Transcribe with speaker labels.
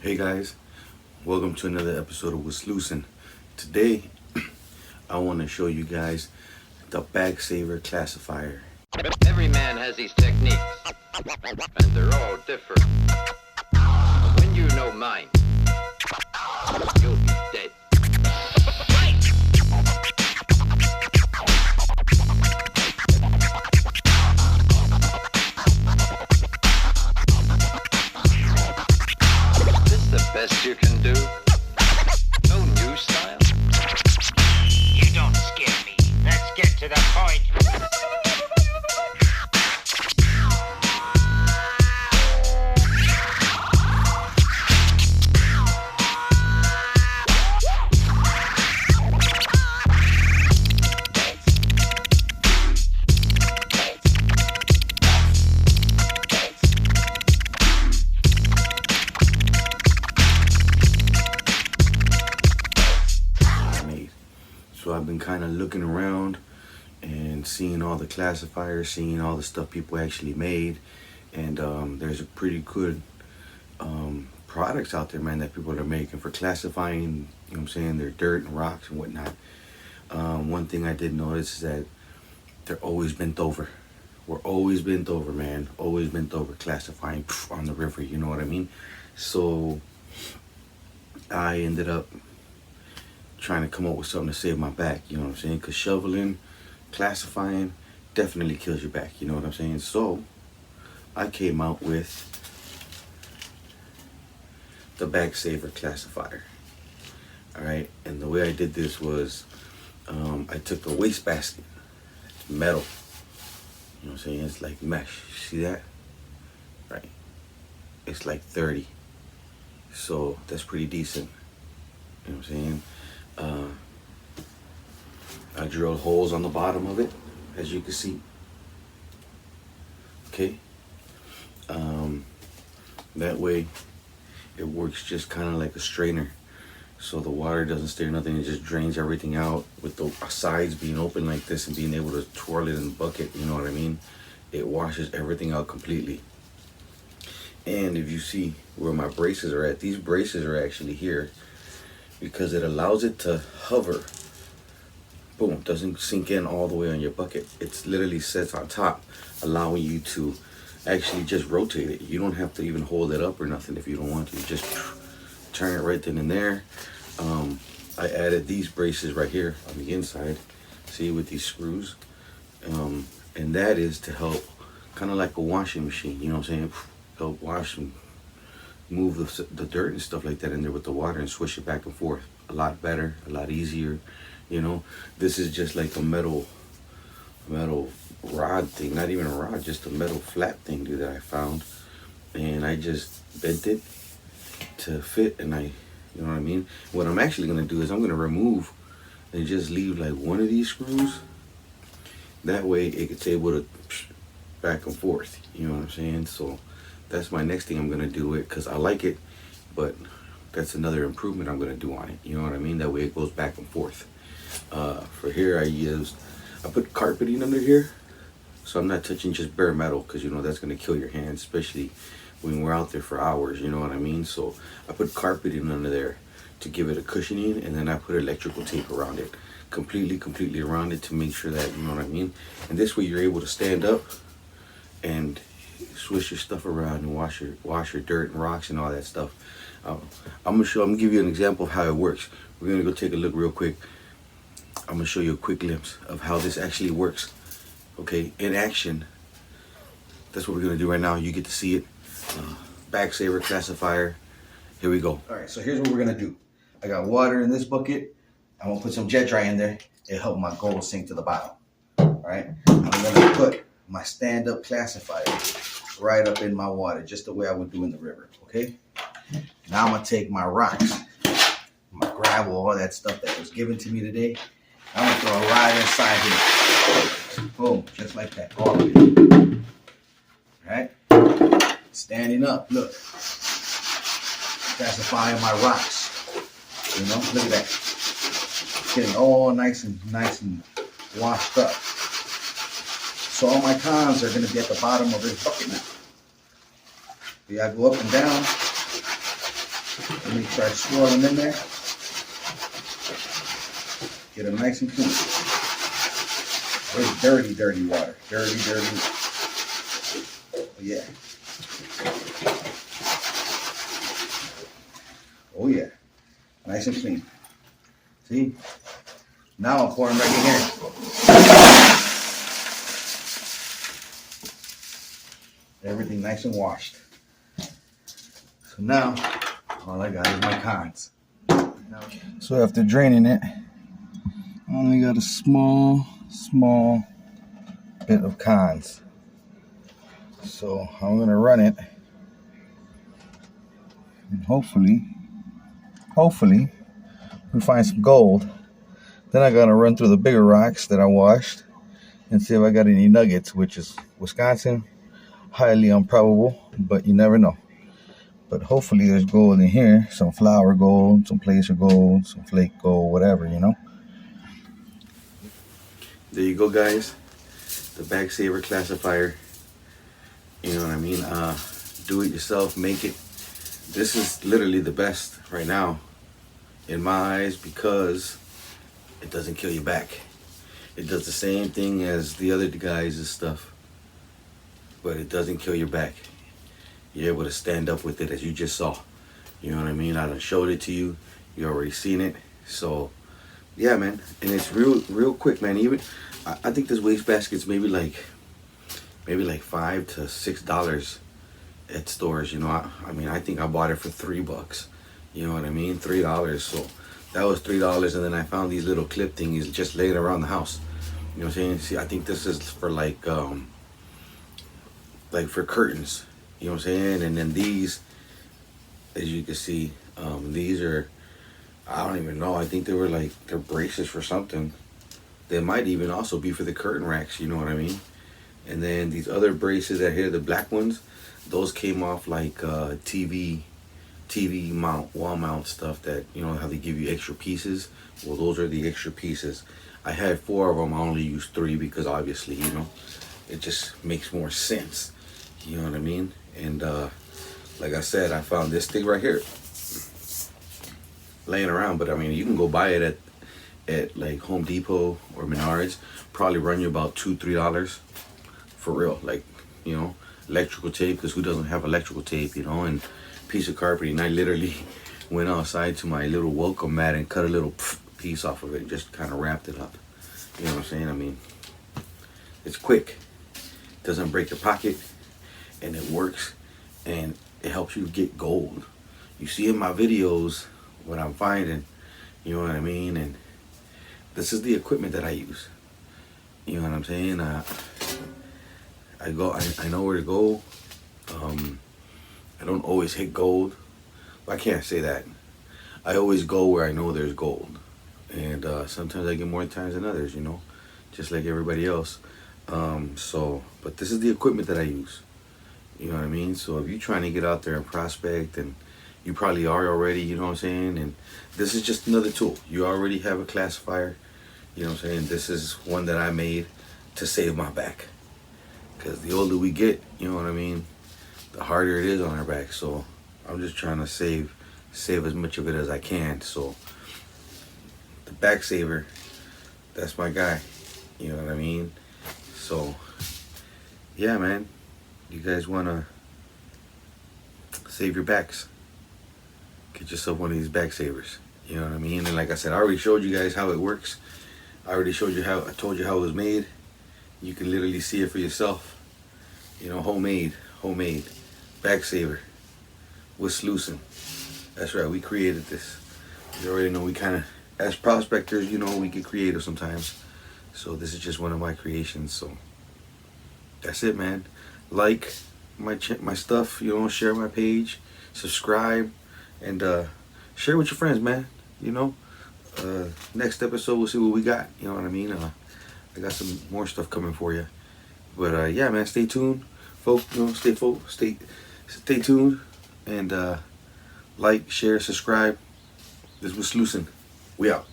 Speaker 1: Hey guys, welcome to another episode of Wislucin. Today, I want to show you guys the Bag Saver classifier.
Speaker 2: Every man has his techniques, and they're all different. When you know mine, you'll be dead. This is the best you can do. No new style.
Speaker 3: You don't scare me. Let's get to the point.
Speaker 1: Made. So I've been kind of looking around and seeing all the classifiers, seeing all the stuff people actually made, and there's a pretty good products out there, man, that people are making for classifying. You know what I'm saying? Their dirt and rocks and whatnot. One thing I did notice is that they're always bent over. We're always bent over, man. Always bent over, classifying on the river. You know what I mean? So I ended up trying to come up with something to save my back. You know what I'm saying? Because shoveling, classifying, definitely kills your back. You know what I'm saying? So I came out with the Bag Saver classifier. All right, and the way I did this was I took a waste basket. It's metal. You know what I'm saying? It's like mesh. See that? Right. It's like 30. So that's pretty decent. You know what I'm saying? I drilled holes on the bottom of it, as you can see. Okay. That way it works just kind of like a strainer. So the water doesn't stay or nothing. It just drains everything out with the sides being open like this and being able to twirl it in the bucket. You know what I mean? It washes everything out completely. And if you see where my braces are at, these braces are actually here because it allows it to hover. Boom, doesn't sink in all the way on your bucket. It's literally sits on top, allowing you to actually just rotate it. You don't have to even hold it up or nothing if you don't want to. You just turn it right then and there. I added these braces right here on the inside, see, with these screws. And that is to help, kind of like a washing machine, you know what I'm saying? Help wash and move the dirt and stuff like that in there with the water and swish it back and forth. A lot better, a lot easier, you know. This is just like a metal rod thing, not even a rod, just a metal flat thing, dude, that I found. And I just bent it to fit, and you know what I mean? What I'm actually gonna do is I'm gonna remove and just leave like one of these screws. That way it's able to back and forth, you know what I'm saying? So that's my next thing I'm gonna do it, because I like it, but that's another improvement I'm gonna do on it, you know what I mean? That way it goes back and forth. For here I put carpeting under here, so I'm not touching just bare metal, because you know that's gonna kill your hands, especially when we're out there for hours, you know what I mean? So I put carpeting under there to give it a cushioning, and then I put electrical tape around it, completely around it, to make sure that, you know what I mean? And this way you're able to stand up and swish your stuff around and wash your dirt and rocks and all that stuff. I'm gonna give you an example of how it works. We're gonna go take a look real quick. I'm gonna show you a quick glimpse of how this actually works. Okay, in action. That's what we're gonna do right now. You get to see it. Bag Saver classifier. Here we go. All right, so here's what we're gonna do. I got water in this bucket. I'm gonna put some jet dry in there. It'll help my gold sink to the bottom. All right, I'm gonna put my stand-up classifier right up in my water, just the way I would do in the river. Okay. Now I'm gonna take my rocks, my gravel, all that stuff that was given to me today. I'm gonna throw it right inside here. Boom, just like that. All of it. All right. Standing up, look. Classifying my rocks. You know, look at that. It's getting all nice and washed up. So all my cons are going to be at the bottom of this bucket now. Yeah, I go up and down.
Speaker 4: Let me start swirling in there. Get them nice and clean. It's dirty, dirty water. Dirty, dirty. Oh, yeah. Oh, yeah. Nice and clean. See? Now I'm pouring right in here. Everything nice and washed. So now, all I got is my cons. So after draining it, I only got a small bit of cons. So I'm gonna run it, and hopefully we find some gold. Then I gotta run through the bigger rocks that I washed and see if I got any nuggets, which is Wisconsin, highly improbable, but you never know. But hopefully there's gold in here, some flour gold, some placer gold, some flake gold, whatever, you know.
Speaker 1: There you go, guys. The Bagsaver classifier. You know what I mean? Do it yourself, make it. This is literally the best right now in my eyes because it doesn't kill your back. It does the same thing as the other guys' stuff, but it doesn't kill your back. You're able to stand up with it as you just saw. You know what I mean? I done showed it to you. You already seen it. So yeah, man. And it's real quick, man. Even I think this wastebasket's maybe like $5 to $6 at stores. You know, I mean, I think I bought it for $3. You know what I mean? $3. So that was $3, and then I found these little clip thingies just laying around the house. You know what I'm saying? See, I think this is for like for curtains. You know what I'm saying? And then these, as you can see, these are, I don't even know. I think they're braces for something. They might even also be for the curtain racks. You know what I mean? And then these other braces that here, the black ones, those came off like TV mount, wall mount stuff that, you know, how they give you extra pieces. Well, those are the extra pieces. I had 4 of them. I only used 3 because obviously, you know, it just makes more sense. You know what I mean? And like I said, I found this thing right here laying around, but I mean, you can go buy it at like Home Depot or Menards. Probably run you about $2-3 for real. Like, you know, electrical tape, because who doesn't have electrical tape, you know, and piece of carpeting. I literally went outside to my little welcome mat and cut a little piece off of it and just kind of wrapped it up. You know what I'm saying? I mean, it's quick, doesn't break your pocket, and it works, and it helps you get gold. You see in my videos what I'm finding, you know what I mean? And this is the equipment that I use. You know what I'm saying? I know where to go. I don't always hit gold. Well, I can't say that. I always go where I know there's gold. And sometimes I get more times than others, you know, just like everybody else. But this is the equipment that I use. You know what I mean? So if you're trying to get out there and prospect, and you probably are already, you know what I'm saying? And this is just another tool. You already have a classifier. You know what I'm saying? This is one that I made to save my back. Because the older we get, you know what I mean, the harder it is on our back. So I'm just trying to save as much of it as I can. So the Bagsaver, that's my guy. You know what I mean? So yeah, man. You guys want to save your backs, get yourself one of these Bagsavers. You know what I mean? And like I said, I already showed you guys how it works. I already showed you how, I told you how it was made. You can literally see it for yourself. You know, homemade Bagsaver with sluicing. That's right, we created this. You already know we kind of, as prospectors, you know, we get creative sometimes. So this is just one of my creations. So that's it, man. Like my stuff, you know, share my page, subscribe, and share with your friends, man. You know, next episode we'll see what we got. You know what I mean? I got some more stuff coming for you. But yeah, man, stay tuned, folks. You know, stay tuned, and like, share, subscribe. This was Sluicing. We out.